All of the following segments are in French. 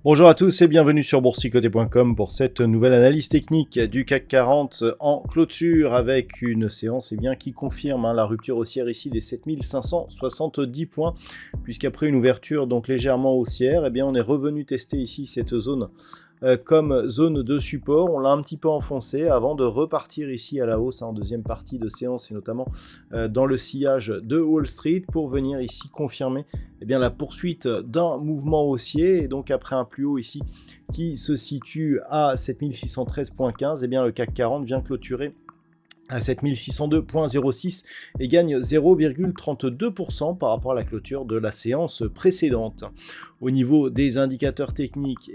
Bonjour à tous et bienvenue sur boursicoté.com pour cette nouvelle analyse technique du CAC 40 en clôture avec une séance qui confirme la rupture haussière ici des 7570 points puisqu'après une ouverture donc légèrement haussière, on est revenu tester ici cette zone comme zone de support. On l'a un petit peu enfoncé avant de repartir ici à la hausse en deuxième partie de séance et notamment dans le sillage de Wall Street pour venir ici confirmer la poursuite d'un mouvement haussier. Et donc après un plus haut ici qui se situe à 7613.15, le CAC 40 vient clôturer à 7602.06 et gagne 0,32% par rapport à la clôture de la séance précédente. Au niveau des indicateurs techniques,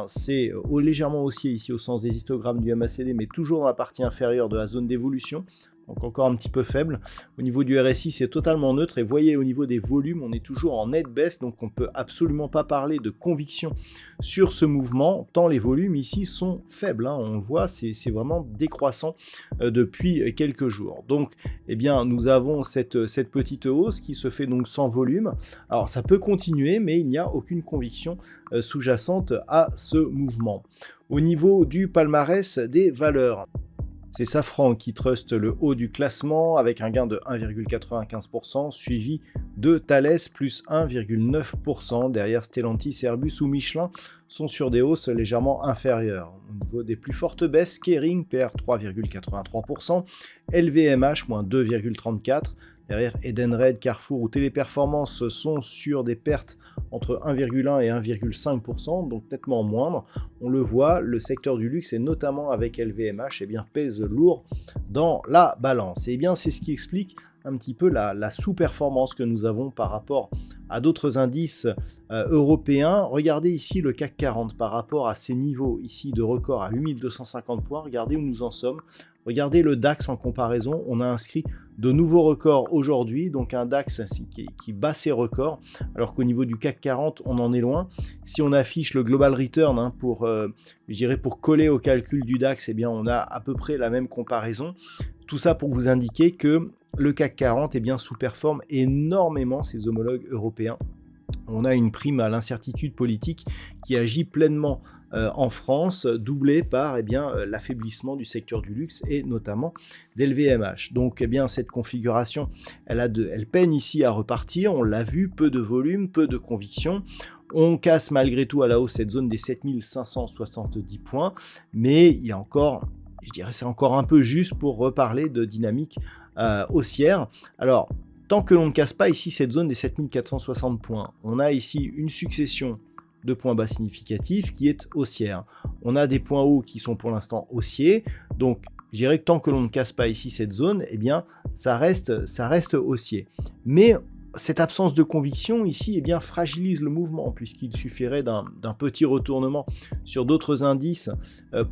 c'est légèrement haussier ici au sens des histogrammes du MACD, mais toujours dans la partie inférieure de la zone d'évolution. Donc encore un petit peu faible. Au niveau du RSI, c'est totalement neutre. Et voyez, au niveau des volumes, on est toujours en nette baisse. Donc on ne peut absolument pas parler de conviction sur ce mouvement, tant les volumes ici sont faibles. On le voit, c'est vraiment décroissant depuis quelques jours. Donc, nous avons cette petite hausse qui se fait donc sans volume. Alors, ça peut continuer, mais il n'y a aucune conviction sous-jacente à ce mouvement. Au niveau du palmarès des valeurs, c'est Safran qui truste le haut du classement avec un gain de 1,95%, suivi de Thales plus 1,9%. Derrière, Stellantis, Airbus ou Michelin sont sur des hausses légèrement inférieures. Au niveau des plus fortes baisses, Kering perd 3,83%, LVMH moins 2,34%. Derrière, Edenred, Carrefour ou Téléperformance sont sur des pertes entre 1,1 et 1,5%, donc nettement moindre. On le voit, le secteur du luxe et notamment avec LVMH pèse lourd dans la balance. Et c'est ce qui explique un petit peu la sous-performance que nous avons par rapport à d'autres indices européens. Regardez ici le CAC 40 par rapport à ces niveaux ici de record à 8250 points. Regardez où nous en sommes. Regardez le DAX en comparaison. On a inscrit de nouveaux records aujourd'hui, donc un DAX qui bat ses records, alors qu'au niveau du CAC 40, on en est loin. Si on affiche le Global Return pour coller au calcul du DAX, on a à peu près la même comparaison. Tout ça pour vous indiquer que le CAC 40 sous-performe énormément ses homologues européens. On a une prime à l'incertitude politique qui agit pleinement en France, doublée par l'affaiblissement du secteur du luxe et notamment d'LVMH. Donc cette configuration, elle peine ici à repartir. On l'a vu, peu de volume, peu de conviction. On casse malgré tout à la hausse cette zone des 7570 points, mais il y a encore, c'est encore un peu juste pour reparler de dynamique haussière. Alors, tant que l'on ne casse pas ici cette zone des 7460 points, on a ici une succession de points bas significatifs qui est haussière. On a des points hauts qui sont pour l'instant haussiers, donc je dirais que tant que l'on ne casse pas ici cette zone, ça reste haussier. Mais cette absence de conviction ici fragilise le mouvement puisqu'il suffirait d'un petit retournement sur d'autres indices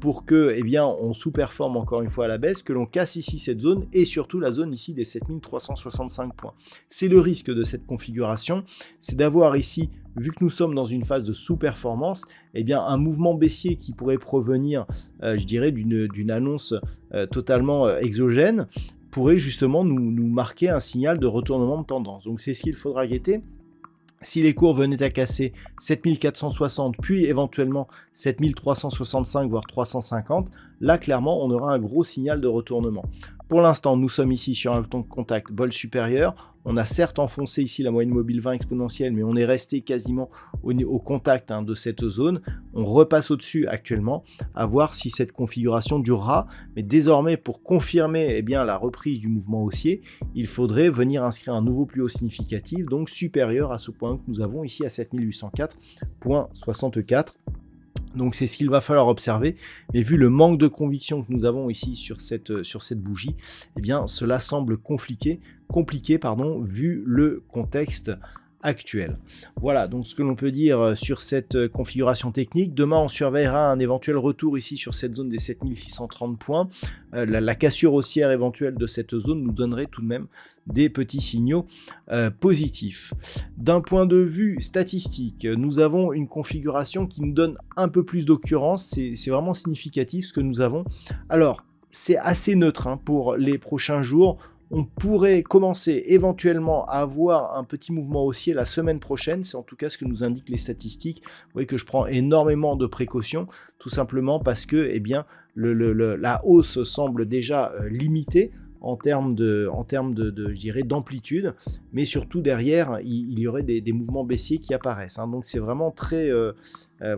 pour que on sous-performe encore une fois à la baisse, que l'on casse ici cette zone et surtout la zone ici des 7365 points. C'est le risque de cette configuration, c'est d'avoir ici, vu que nous sommes dans une phase de sous-performance, un mouvement baissier qui pourrait provenir, d'une annonce totalement exogène, pourrait justement nous marquer un signal de retournement de tendance. Donc c'est ce qu'il faudra guetter. Si les cours venaient à casser 7460, puis éventuellement 7365, voire 350, là clairement on aura un gros signal de retournement. Pour l'instant, nous sommes ici sur un contact bol supérieur. On a certes enfoncé ici la moyenne mobile 20 exponentielle, mais on est resté quasiment au contact de cette zone. On repasse au-dessus actuellement, à voir si cette configuration durera. Mais désormais, pour confirmer la reprise du mouvement haussier, il faudrait venir inscrire un nouveau plus haut significatif, donc supérieur à ce point que nous avons ici à 7804.64. Donc c'est ce qu'il va falloir observer, mais vu le manque de conviction que nous avons ici sur cette bougie, cela semble compliqué vu le contexte actuelle. Voilà donc ce que l'on peut dire sur cette configuration technique. Demain on surveillera un éventuel retour ici sur cette zone des 7630 points. La cassure haussière éventuelle de cette zone nous donnerait tout de même des petits signaux positifs. D'un point de vue statistique, nous avons une configuration qui nous donne un peu plus d'occurrence, c'est vraiment significatif ce que nous avons. Alors, c'est assez neutre hein, pour les prochains jours. On pourrait commencer éventuellement à avoir un petit mouvement haussier la semaine prochaine, c'est en tout cas ce que nous indiquent les statistiques. Vous voyez que je prends énormément de précautions, tout simplement parce que eh bien, la hausse semble déjà limitée en termes de je dirais, d'amplitude, mais surtout derrière, il y aurait des mouvements baissiers qui apparaissent. Hein. Donc c'est vraiment très,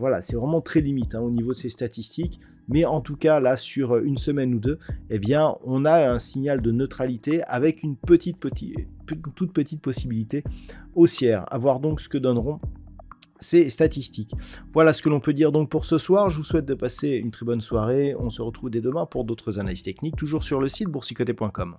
voilà, c'est vraiment très limite hein, au niveau de ces statistiques. Mais en tout cas, là, sur une semaine ou deux, eh bien, on a un signal de neutralité avec une toute petite possibilité haussière. À voir donc ce que donneront ces statistiques. Voilà ce que l'on peut dire donc pour ce soir. Je vous souhaite de passer une très bonne soirée. On se retrouve dès demain pour d'autres analyses techniques, toujours sur le site boursicoté.com.